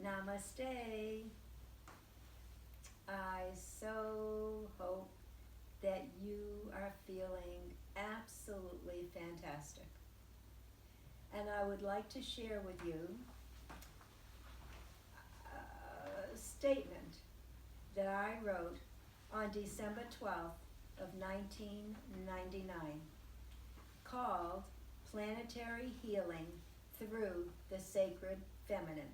Namaste. I so hope that you are feeling absolutely fantastic. And I would like to share with you a statement that I wrote on December 12th of 1999 called Planetary Healing Through the Sacred Feminine.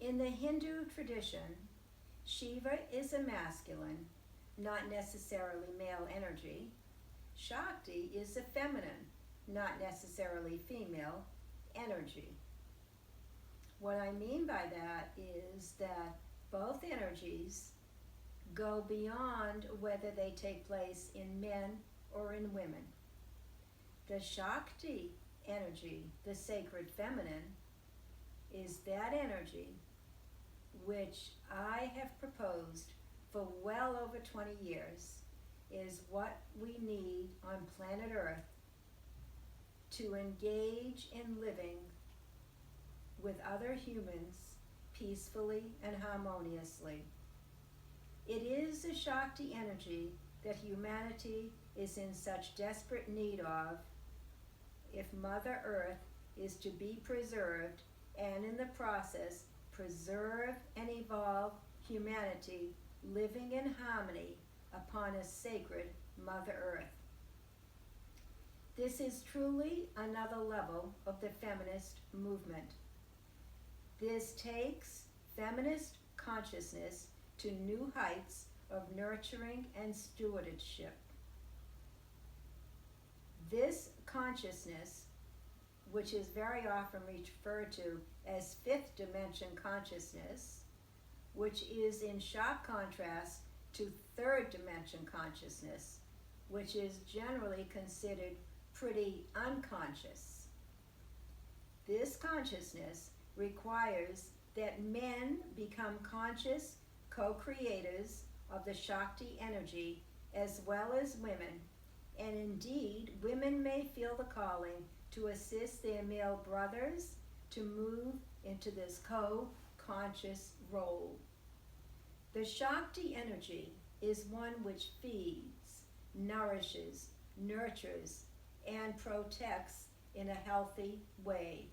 In the Hindu tradition, Shiva is a masculine, not necessarily male energy. Shakti is a feminine, not necessarily female energy. What I mean by that is that both energies go beyond whether they take place in men or in women. The Shakti energy, the sacred feminine, is that energy which I have proposed for well over 20 years is what we need on planet Earth to engage in living with other humans peacefully and harmoniously. It is the Shakti energy that humanity is in such desperate need of if Mother Earth is to be preserved and in the process preserve and evolve humanity living in harmony upon a sacred Mother Earth. This is truly another level of the feminist movement. This takes feminist consciousness to new heights of nurturing and stewardship. This consciousness, which is very often referred to as fifth dimension consciousness, which is in sharp contrast to third dimension consciousness, which is generally considered pretty unconscious. This consciousness requires that men become conscious co-creators of the Shakti energy as well as women, and indeed women may feel the calling to assist their male brothers to move into this co-conscious role. The Shakti energy is one which feeds, nourishes, nurtures, and protects in a healthy way.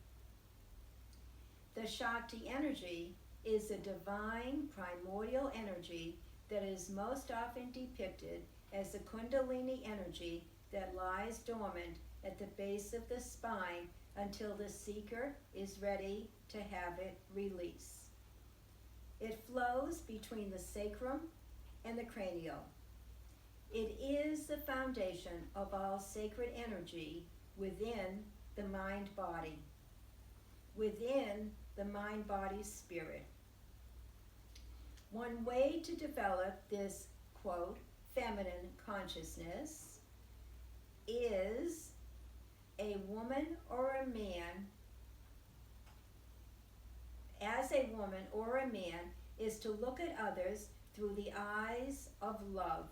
The Shakti energy is a divine primordial energy that is most often depicted as the Kundalini energy that lies dormant at the base of the spine until the seeker is ready to have it release. It flows between the sacrum and the cranial. It is the foundation of all sacred energy within the mind-body, within the mind-body spirit. One way to develop this, quote, feminine consciousness is a woman or a man, as a woman or a man, is to look at others through the eyes of love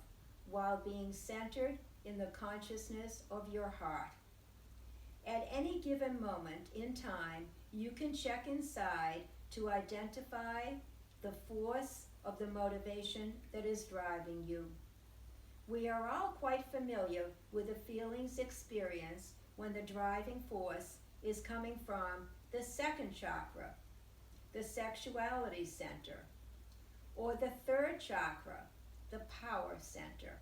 while being centered in the consciousness of your heart. At any given moment in time, you can check inside to identify the force of the motivation that is driving you. We are all quite familiar with the feelings experienced when the driving force is coming from the second chakra, the sexuality center, or the third chakra, the power center.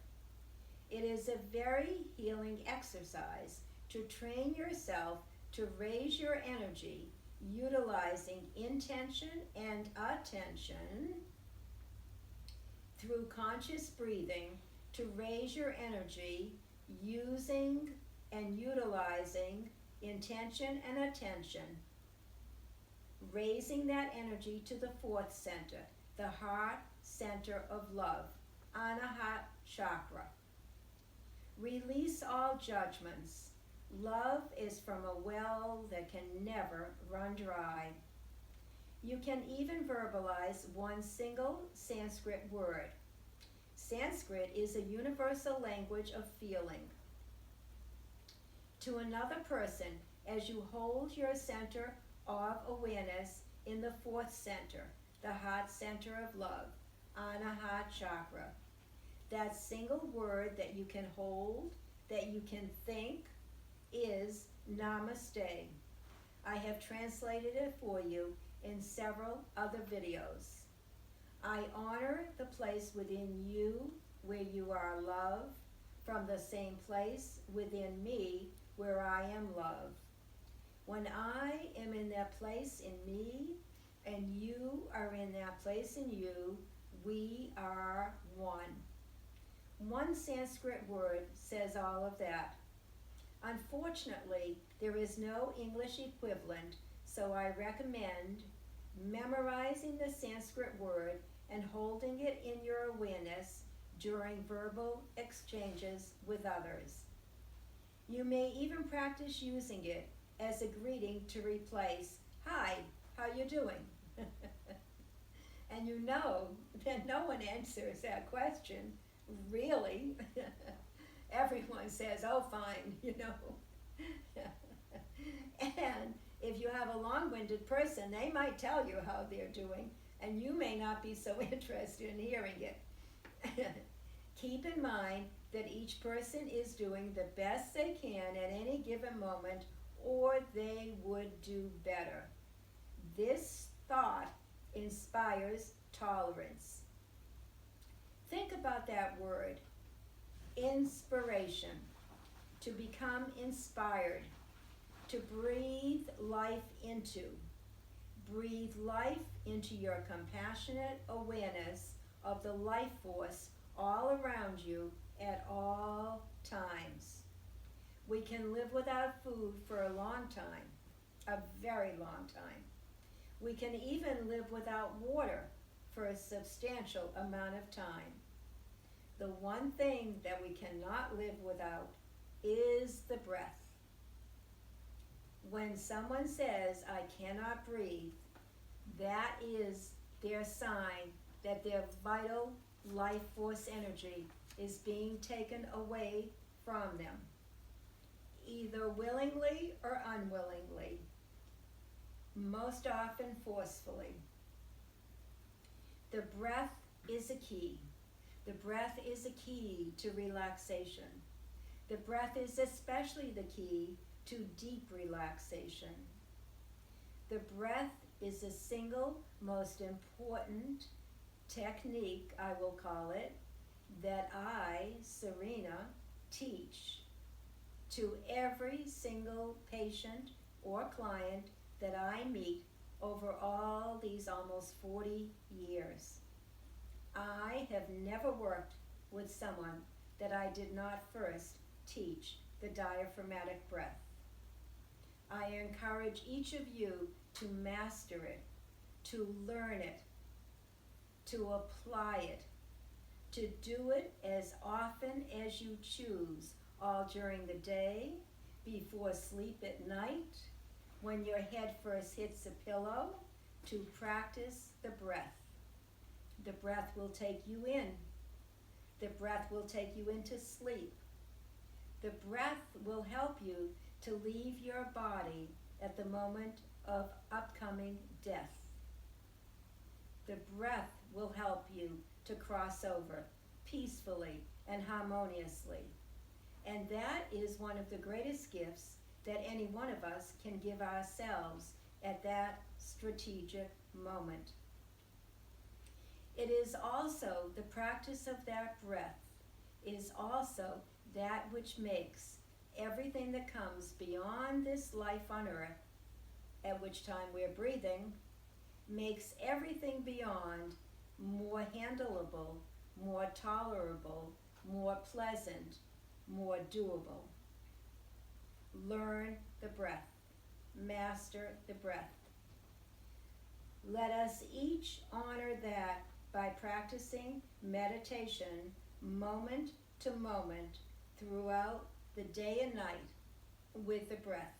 It is a very healing exercise to train yourself to raise your energy utilizing intention and attention through conscious breathing to raise your energy using and utilizing intention and attention, raising that energy to the fourth center, the heart center of love, Anahata chakra. Release all judgments. Love is from a well that can never run dry. You can even verbalize one single Sanskrit word. Sanskrit is a universal language of feeling. To another person, as you hold your center of awareness in the fourth center, the heart center of love, Anahata chakra. That single word that you can hold, that you can think, is Namaste. I have translated it for you in several other videos. I honor the place within you where you are love, from the same place within me where I am love. When I am in that place in me, and you are in that place in you, we are one. One Sanskrit word says all of that. Unfortunately, there is no English equivalent, so I recommend memorizing the Sanskrit word and holding it in your awareness during verbal exchanges with others. You may even practice using it as a greeting to replace, "Hi, how you doing?" And you know that no one answers that question, really. Everyone says, "Oh, fine," you know. And if you have a long-winded person, they might tell you how they're doing, and you may not be so interested in hearing it. Keep in mind that each person is doing the best they can at any given moment, or they would do better. This thought inspires tolerance. Think about that word, inspiration. To become inspired, to breathe life into. Breathe life into your compassionate awareness of the life force all around you at all times. We can live without food for a long time, a very long time. We can even live without water for a substantial amount of time. The one thing that we cannot live without is the breath. When someone says, "I cannot breathe," that is their sign that their vital life force energy is being taken away from them, either willingly or unwillingly, most often forcefully. The breath is a key. The breath is a key to relaxation. The breath is especially the key to deep relaxation. The breath is the single most important technique, I will call it, that I, Serena, teach to every single patient or client that I meet over all these almost 40 years. I have never worked with someone that I did not first teach the diaphragmatic breath. I encourage each of you to master it, to learn it, to apply it, to do it as often as you choose, all during the day, before sleep at night, when your head first hits the pillow, to practice the breath. The breath will take you in. The breath will take you into sleep. The breath will help you to leave your body at the moment of upcoming death. The breath will help you to cross over peacefully and harmoniously. And that is one of the greatest gifts that any one of us can give ourselves at that strategic moment. It is also the practice of that breath is also that which makes everything that comes beyond this life on earth, at which time we're breathing, makes everything beyond more handleable, more tolerable, more pleasant, more doable. Learn the breath. Master the breath. Let us each honor that by practicing meditation moment to moment throughout the day and night with the breath.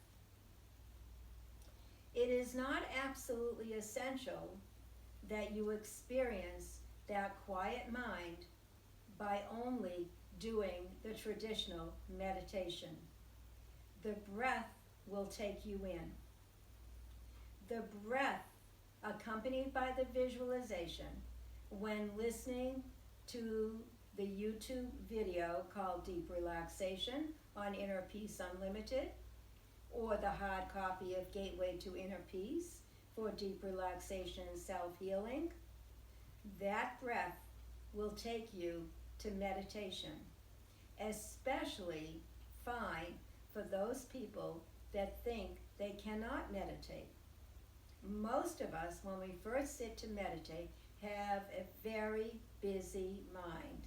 It is not absolutely essential that you experience that quiet mind by only doing the traditional meditation. The breath will take you in. The breath, accompanied by the visualization, when listening to the YouTube video called Deep Relaxation on Inner Peace Unlimited, or the hard copy of Gateway to Inner Peace for Deep Relaxation and Self-Healing, that breath will take you to meditation. Especially fine for those people that think they cannot meditate. Most of us, when we first sit to meditate, have a very busy mind.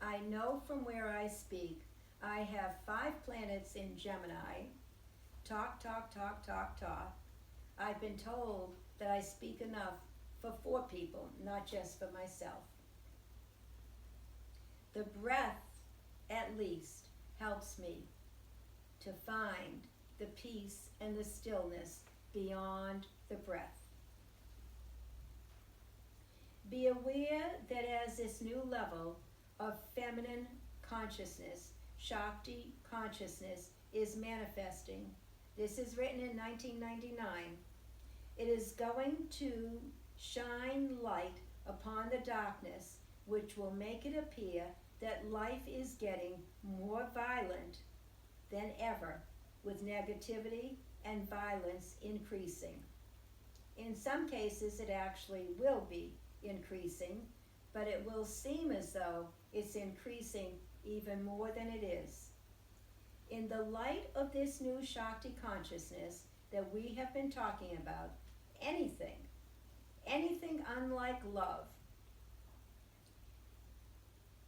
I know from where I speak, I have 5 planets in Gemini. Talk, talk, talk, talk, talk. I've been told that I speak enough for 4 people, not just for myself. The breath, at least, helps me to find the peace and the stillness beyond the breath. Be aware that as this new level of feminine consciousness, Shakti consciousness, is manifesting, this is written in 1999, it is going to shine light upon the darkness, which will make it appear that life is getting more violent than ever, with negativity and violence increasing. In some cases, it actually will be increasing, but it will seem as though it's increasing even more than it is. In the light of this new Shakti consciousness that we have been talking about, anything unlike love,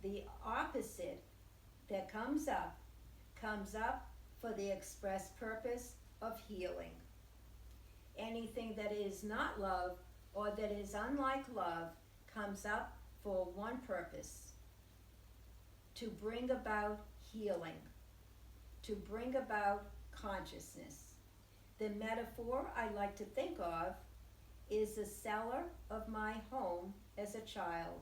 the opposite that comes up for the express purpose of healing. Anything that is not love or that is unlike love comes up for one purpose: to bring about healing, to bring about consciousness. The metaphor I like to think of is the cellar of my home as a child.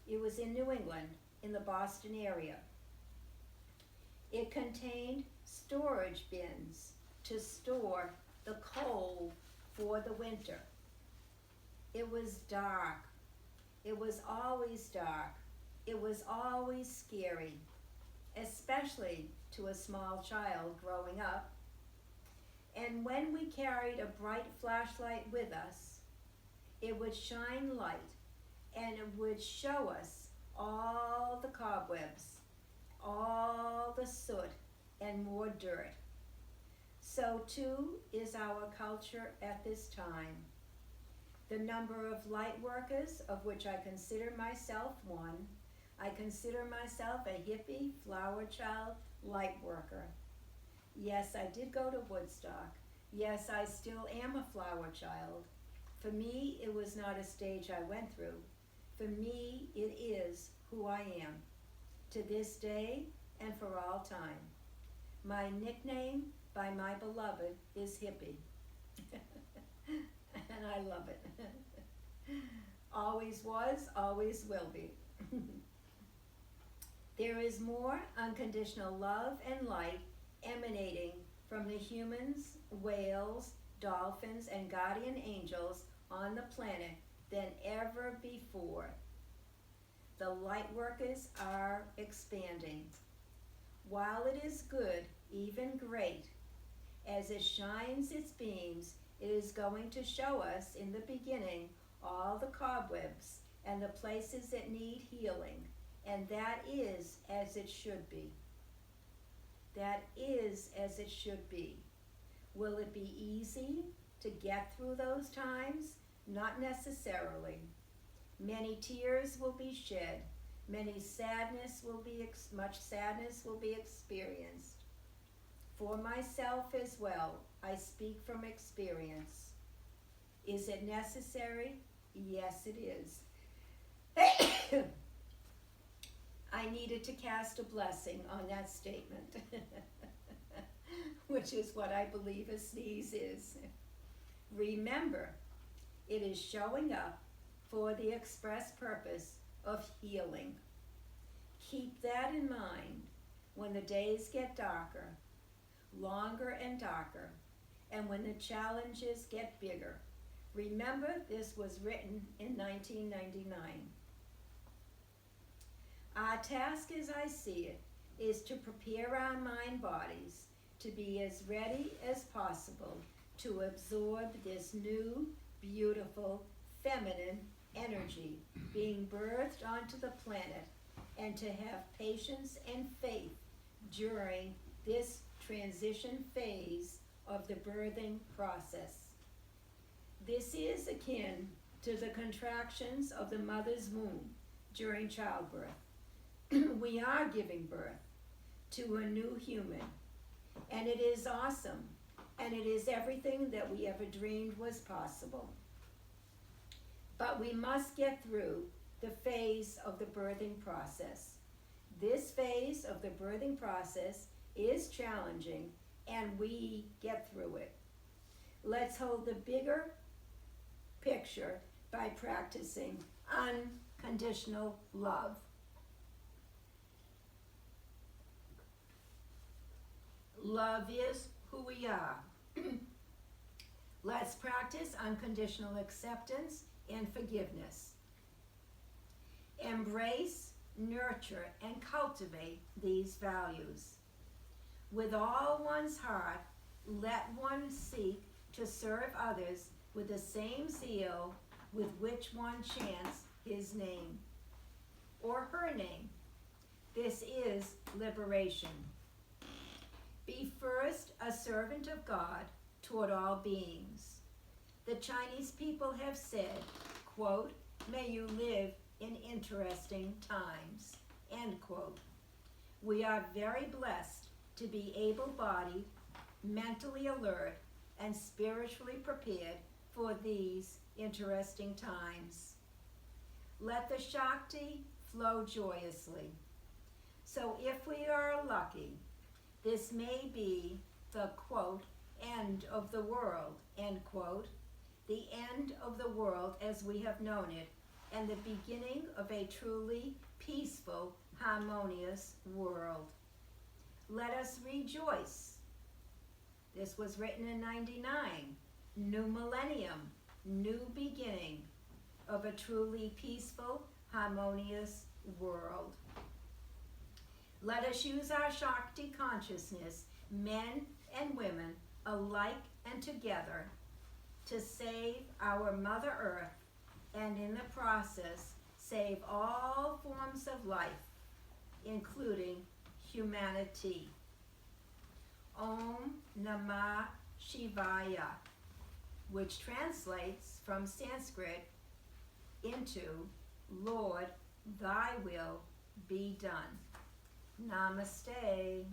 It was in New England, in the Boston area. It contained storage bins to store the coal for the winter. It was dark. It was always dark. It was always scary, especially to a small child growing up. And when we carried a bright flashlight with us, it would shine light and it would show us all the cobwebs, all the soot, and more dirt. So too is our culture at this time. The number of light workers, of which I consider myself one, I consider myself a hippie, flower child, light worker. Yes, I did go to Woodstock. Yes, I still am a flower child. For me, it was not a stage I went through. For me, it is who I am, to this day and for all time. My nickname by my beloved is Hippie. And I love it. Always was, always will be. There is more unconditional love and light emanating from the humans, whales, dolphins, and guardian angels on the planet than ever before. The light workers are expanding. While it is good, even great, as it shines its beams, it is going to show us in the beginning all the cobwebs and the places that need healing, and that is as it should be. That is as it should be. Will it be easy to get through those times? Not necessarily. Many tears will be shed. Much sadness will be experienced. For myself as well, I speak from experience. Is it necessary? Yes, it is. I needed to cast a blessing on that statement, which is what I believe a sneeze is. Remember, it is showing up for the express purpose of healing. Keep that in mind when the days get darker, longer and darker, and when the challenges get bigger. Remember, this was written in 1999. Our task, as I see it, is to prepare our mind bodies to be as ready as possible to absorb this new, beautiful, feminine energy being birthed onto the planet, and to have patience and faith during this transition phase of the birthing process. This is akin to the contractions of the mother's womb during childbirth. We are giving birth to a new human, and it is awesome, and it is everything that we ever dreamed was possible. But we must get through the phase of the birthing process. This phase of the birthing process is challenging, and we get through it. Let's hold the bigger picture by practicing unconditional love. Love is who we are. Let's practice unconditional acceptance and forgiveness. Embrace, nurture, and cultivate these values. With all one's heart, let one seek to serve others with the same zeal with which one chants his name or her name. This is liberation. Be first a servant of God toward all beings. The Chinese people have said, quote, "May you live in interesting times," end quote. We are very blessed to be able-bodied, mentally alert, and spiritually prepared for these interesting times. Let the Shakti flow joyously. So if we are lucky, this may be the, quote, end of the world, end quote, the end of the world as we have known it, and the beginning of a truly peaceful, harmonious world. Let us rejoice. This was written in 99. New millennium, new beginning of a truly peaceful, harmonious world. Let us use our Shakti consciousness, men and women alike and together, to save our Mother Earth, and in the process save all forms of life, including humanity. Om Namah Shivaya, which translates from Sanskrit into Lord, thy will be done. Namaste.